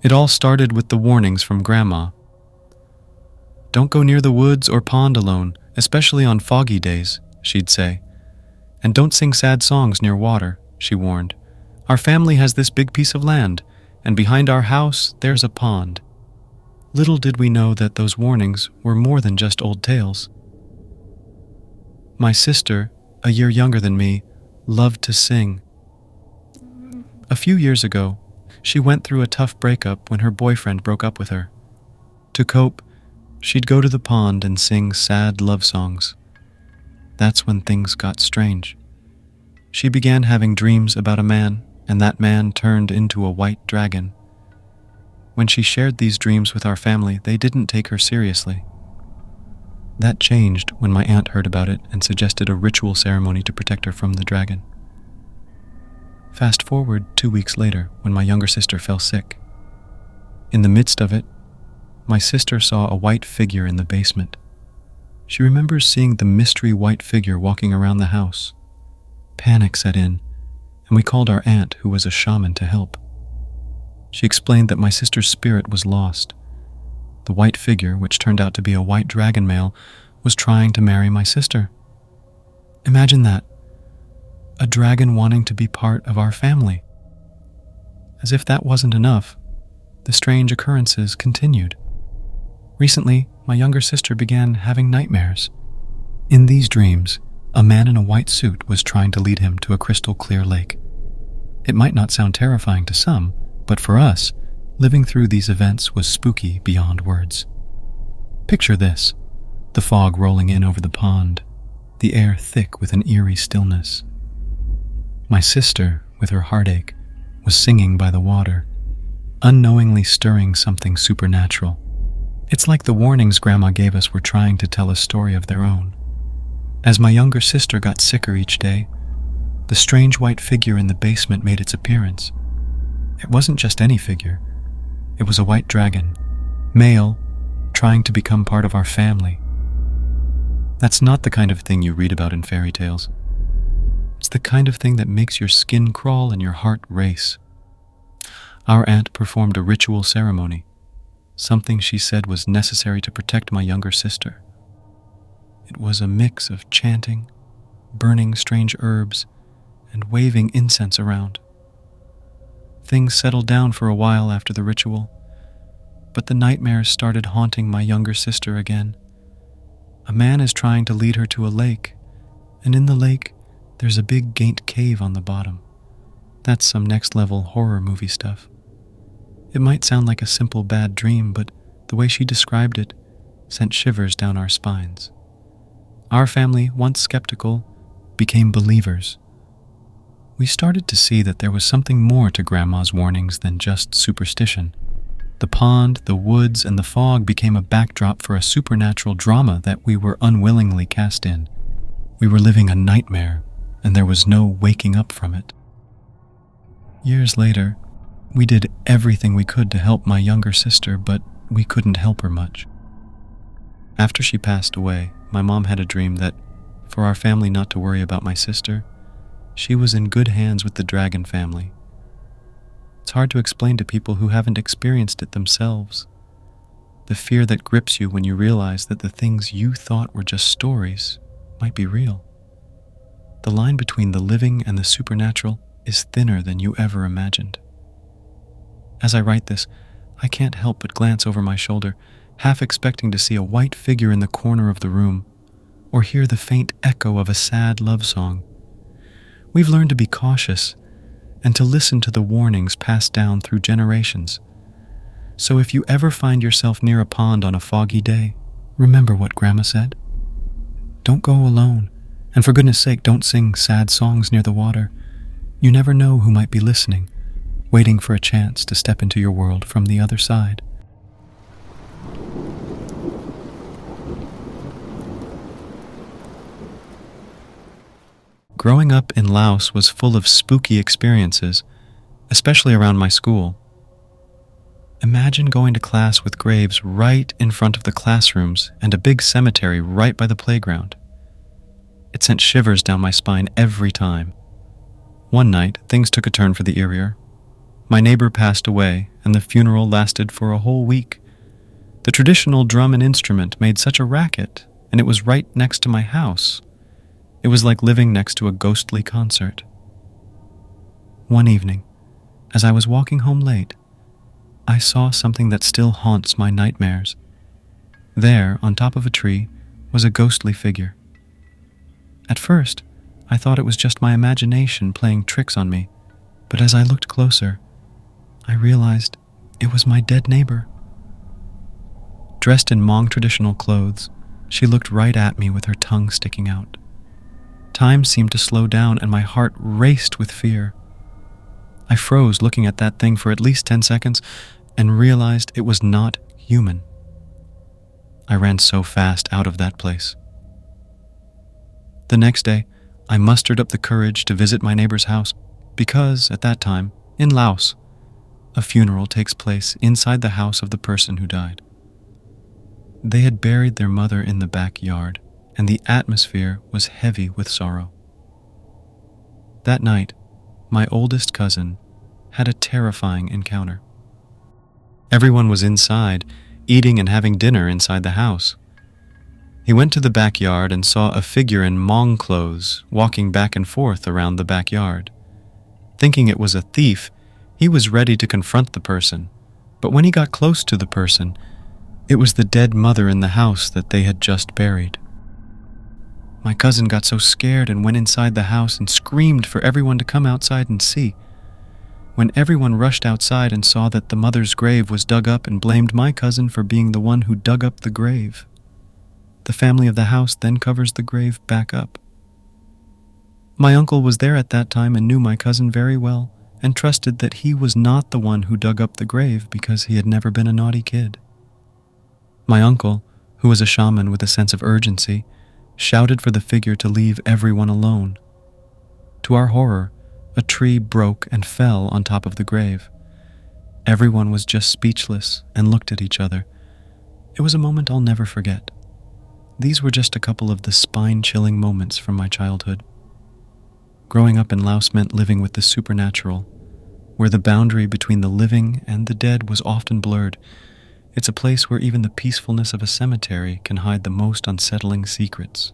It all started with the warnings from Grandma. "Don't go near the woods or pond alone, especially on foggy days," she'd say. "And don't sing sad songs near water," she warned. "Our family has this big piece of land, and behind our house there's a pond." Little did we know that those warnings were more than just old tales. My sister, a year younger than me, loved to sing. A few years ago, she went through a tough breakup when her boyfriend broke up with her. To cope, she'd go to the pond and sing sad love songs. That's when things got strange. She began having dreams about a man, and that man turned into a white dragon. When she shared these dreams with our family, they didn't take her seriously. That changed when my aunt heard about it and suggested a ritual ceremony to protect her from the dragon. Fast forward 2 weeks later, when my younger sister fell sick. In the midst of it, my sister saw a white figure in the basement. She remembers seeing the mystery white figure walking around the house. Panic set in, and we called our aunt, who was a shaman, to help. She explained that my sister's spirit was lost. The white figure, which turned out to be a white dragon male, was trying to marry my sister. Imagine that. A dragon wanting to be part of our family. As if that wasn't enough, the strange occurrences continued. Recently, my younger sister began having nightmares. In these dreams, a man in a white suit was trying to lead him to a crystal clear lake. It might not sound terrifying to some, but for us, living through these events was spooky beyond words. Picture this: the fog rolling in over the pond, the air thick with an eerie stillness. My sister, with her heartache, was singing by the water, unknowingly stirring something supernatural. It's like the warnings Grandma gave us were trying to tell a story of their own. As my younger sister got sicker each day, the strange white figure in the basement made its appearance. It wasn't just any figure. It was a white dragon, male, trying to become part of our family. That's not the kind of thing you read about in fairy tales. It's the kind of thing that makes your skin crawl and your heart race. Our aunt performed a ritual ceremony, something she said was necessary to protect my younger sister. It was a mix of chanting, burning strange herbs, and waving incense around. Things settled down for a while after the ritual, but the nightmares started haunting my younger sister again. A man is trying to lead her to a lake, and in the lake, there's a big gained cave on the bottom. That's some next-level horror movie stuff. It might sound like a simple bad dream, but the way she described it sent shivers down our spines. Our family, once skeptical, became believers. We started to see that there was something more to Grandma's warnings than just superstition. The pond, the woods, and the fog became a backdrop for a supernatural drama that we were unwillingly cast in. We were living a nightmare, and there was no waking up from it. Years later, we did everything we could to help my younger sister, but we couldn't help her much. After she passed away, my mom had a dream that, for our family not to worry about my sister, she was in good hands with the dragon family. It's hard to explain to people who haven't experienced it themselves. The fear that grips you when you realize that the things you thought were just stories might be real. The line between the living and the supernatural is thinner than you ever imagined. As I write this, I can't help but glance over my shoulder, half expecting to see a white figure in the corner of the room, or hear the faint echo of a sad love song. We've learned to be cautious and to listen to the warnings passed down through generations. So if you ever find yourself near a pond on a foggy day, remember what Grandma said. Don't go alone, and for goodness sake, don't sing sad songs near the water. You never know who might be listening, waiting for a chance to step into your world from the other side. Growing up in Laos was full of spooky experiences, especially around my school. Imagine going to class with graves right in front of the classrooms and a big cemetery right by the playground. It sent shivers down my spine every time. One night, things took a turn for the eerier. My neighbor passed away, and the funeral lasted for a whole week. The traditional drum and instrument made such a racket, and it was right next to my house. It was like living next to a ghostly concert. One evening, as I was walking home late, I saw something that still haunts my nightmares. There, on top of a tree, was a ghostly figure. At first, I thought it was just my imagination playing tricks on me, but as I looked closer, I realized it was my dead neighbor. Dressed in Hmong traditional clothes, she looked right at me with her tongue sticking out. Time seemed to slow down and my heart raced with fear. I froze looking at that thing for at least 10 seconds and realized it was not human. I ran so fast out of that place. The next day, I mustered up the courage to visit my neighbor's house because, at that time, in Laos, a funeral takes place inside the house of the person who died. They had buried their mother in the backyard, and the atmosphere was heavy with sorrow. That night, my oldest cousin had a terrifying encounter. Everyone was inside, eating and having dinner inside the house. He went to the backyard and saw a figure in Hmong clothes walking back and forth around the backyard. Thinking it was a thief, he was ready to confront the person, but when he got close to the person, it was the dead mother in the house that they had just buried. My cousin got so scared and went inside the house and screamed for everyone to come outside and see. When everyone rushed outside and saw that the mother's grave was dug up and blamed my cousin for being the one who dug up the grave, the family of the house then covers the grave back up. My uncle was there at that time and knew my cousin very well and trusted that he was not the one who dug up the grave because he had never been a naughty kid. My uncle, who was a shaman with a sense of urgency, shouted for the figure to leave everyone alone. To our horror, a tree broke and fell on top of the grave. Everyone was just speechless and looked at each other. It was a moment I'll never forget. These were just a couple of the spine-chilling moments from my childhood. Growing up in Laos meant living with the supernatural, where the boundary between the living and the dead was often blurred. It's a place where even the peacefulness of a cemetery can hide the most unsettling secrets.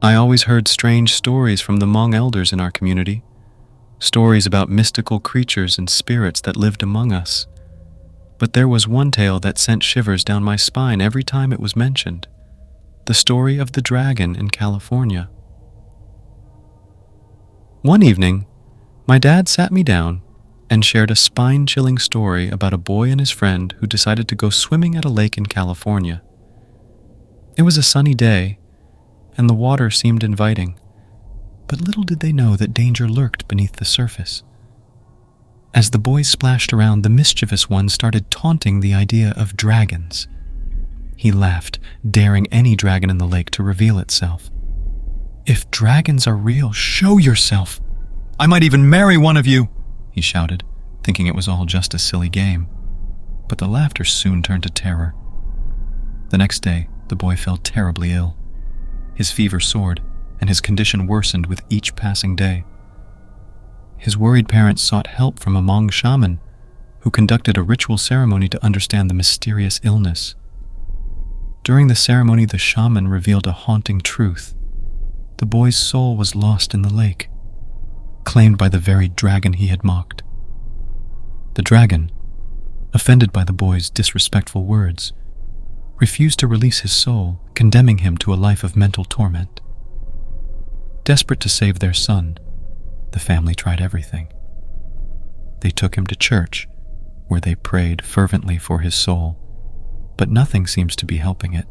I always heard strange stories from the Hmong elders in our community. Stories about mystical creatures and spirits that lived among us. But there was one tale that sent shivers down my spine every time it was mentioned. The story of the dragon in California. One evening, my dad sat me down and shared a spine-chilling story about a boy and his friend who decided to go swimming at a lake in California. It was a sunny day, and the water seemed inviting. But little did they know that danger lurked beneath the surface. As the boys splashed around, the mischievous one started taunting the idea of dragons. He laughed, daring any dragon in the lake to reveal itself. "If dragons are real, show yourself! I might even marry one of you!" he shouted, thinking it was all just a silly game. But the laughter soon turned to terror. The next day, the boy fell terribly ill. His fever soared, and his condition worsened with each passing day. His worried parents sought help from a Hmong shaman, who conducted a ritual ceremony to understand the mysterious illness. During the ceremony, the shaman revealed a haunting truth. The boy's soul was lost in the lake, claimed by the very dragon he had mocked. The dragon, offended by the boy's disrespectful words, refused to release his soul, condemning him to a life of mental torment. Desperate to save their son, the family tried everything. They took him to church, where they prayed fervently for his soul, but nothing seems to be helping it.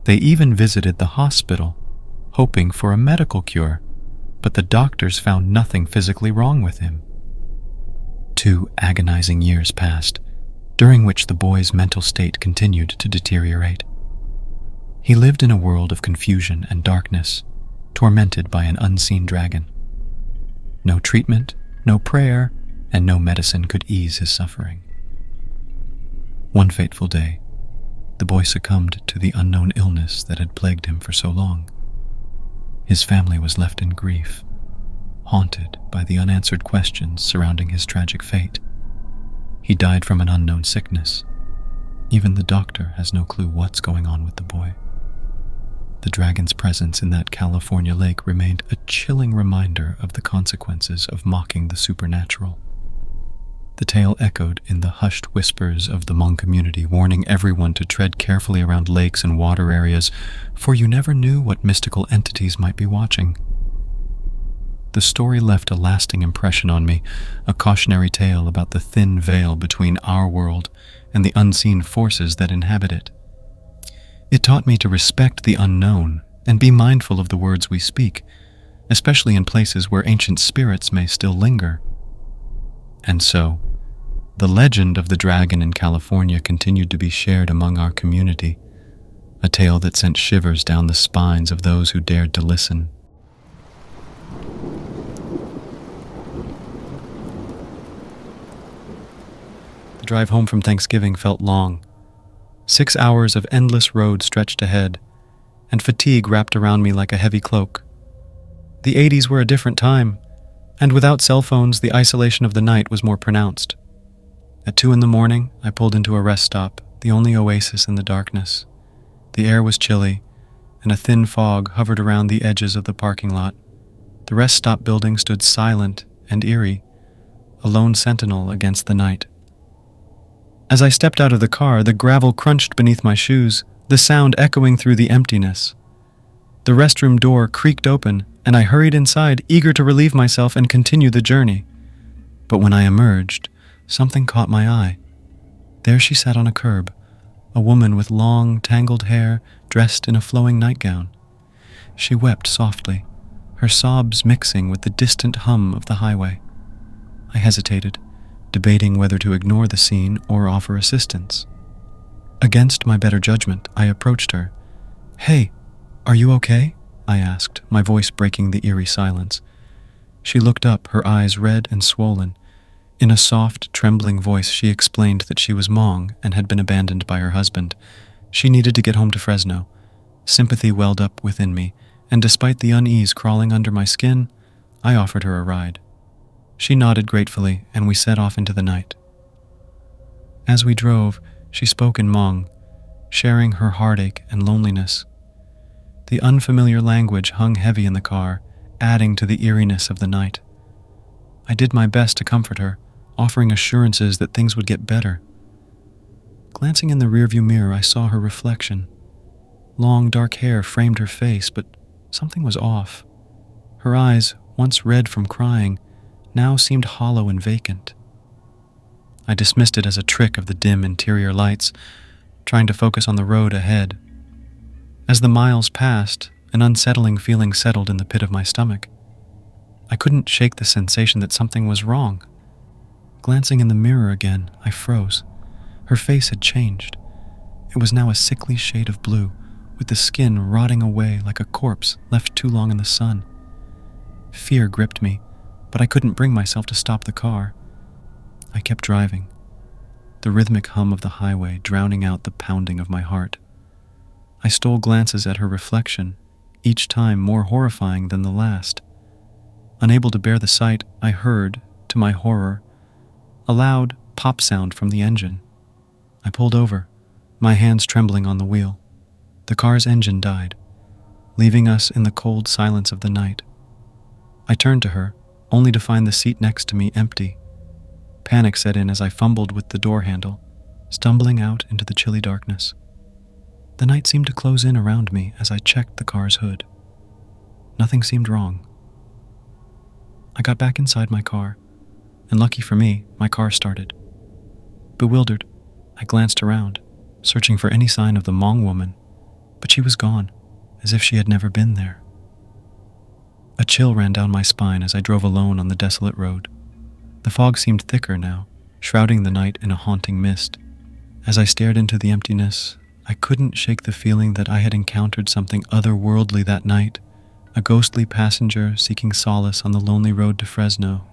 They even visited the hospital, hoping for a medical cure, but the doctors found nothing physically wrong with him. 2 agonizing years passed, during which the boy's mental state continued to deteriorate. He lived in a world of confusion and darkness, tormented by an unseen dragon. No treatment, no prayer, and no medicine could ease his suffering. One fateful day, The boy succumbed to the unknown illness that had plagued him for so long. His family was left in grief, haunted by the unanswered questions surrounding his tragic fate. He died from an unknown sickness. Even the doctor has no clue what's going on with the boy. The dragon's presence in that California lake remained a chilling reminder of the consequences of mocking the supernatural. The tale echoed in the hushed whispers of the Hmong community, warning everyone to tread carefully around lakes and water areas, for you never knew what mystical entities might be watching. The story left a lasting impression on me, a cautionary tale about the thin veil between our world and the unseen forces that inhabit it. It taught me to respect the unknown and be mindful of the words we speak, especially in places where ancient spirits may still linger. And so, the legend of the dragon in California continued to be shared among our community, a tale that sent shivers down the spines of those who dared to listen. The drive home from Thanksgiving felt long. 6 hours of endless road stretched ahead, and fatigue wrapped around me like a heavy cloak. The 80s were a different time, and without cell phones, the isolation of the night was more pronounced. At 2 a.m, I pulled into a rest stop, the only oasis in the darkness. The air was chilly, and a thin fog hovered around the edges of the parking lot. The rest stop building stood silent and eerie, a lone sentinel against the night. As I stepped out of the car, the gravel crunched beneath my shoes, the sound echoing through the emptiness. The restroom door creaked open, and I hurried inside, eager to relieve myself and continue the journey. But when I emerged, something caught my eye. There she sat on a curb, a woman with long, tangled hair, dressed in a flowing nightgown. She wept softly, her sobs mixing with the distant hum of the highway. I hesitated, debating whether to ignore the scene or offer assistance. Against my better judgment, I approached her. "Hey, are you okay?" I asked, my voice breaking the eerie silence. She looked up, her eyes red and swollen. In a soft, trembling voice, she explained that she was Hmong and had been abandoned by her husband. She needed to get home to Fresno. Sympathy welled up within me, and despite the unease crawling under my skin, I offered her a ride. She nodded gratefully, and we set off into the night. As we drove, she spoke in Hmong, sharing her heartache and loneliness. The unfamiliar language hung heavy in the car, adding to the eeriness of the night. I did my best to comfort her, offering assurances that things would get better. Glancing in the rearview mirror, I saw her reflection. Long, dark hair framed her face, but something was off. Her eyes, once red from crying, now seemed hollow and vacant. I dismissed it as a trick of the dim interior lights, trying to focus on the road ahead. As the miles passed, an unsettling feeling settled in the pit of my stomach. I couldn't shake the sensation that something was wrong. Glancing in the mirror again, I froze. Her face had changed. It was now a sickly shade of blue, with the skin rotting away like a corpse left too long in the sun. Fear gripped me, but I couldn't bring myself to stop the car. I kept driving, the rhythmic hum of the highway drowning out the pounding of my heart. I stole glances at her reflection, each time more horrifying than the last. Unable to bear the sight, I heard, to my horror, a loud pop sound from the engine. I pulled over, my hands trembling on the wheel. The car's engine died, leaving us in the cold silence of the night. I turned to her, only to find the seat next to me empty. Panic set in as I fumbled with the door handle, stumbling out into the chilly darkness. The night seemed to close in around me as I checked the car's hood. Nothing seemed wrong. I got back inside my car, and lucky for me, my car started. Bewildered, I glanced around, searching for any sign of the Hmong woman, but she was gone, as if she had never been there. A chill ran down my spine as I drove alone on the desolate road. The fog seemed thicker now, shrouding the night in a haunting mist. As I stared into the emptiness, I couldn't shake the feeling that I had encountered something otherworldly that night, a ghostly passenger seeking solace on the lonely road to Fresno,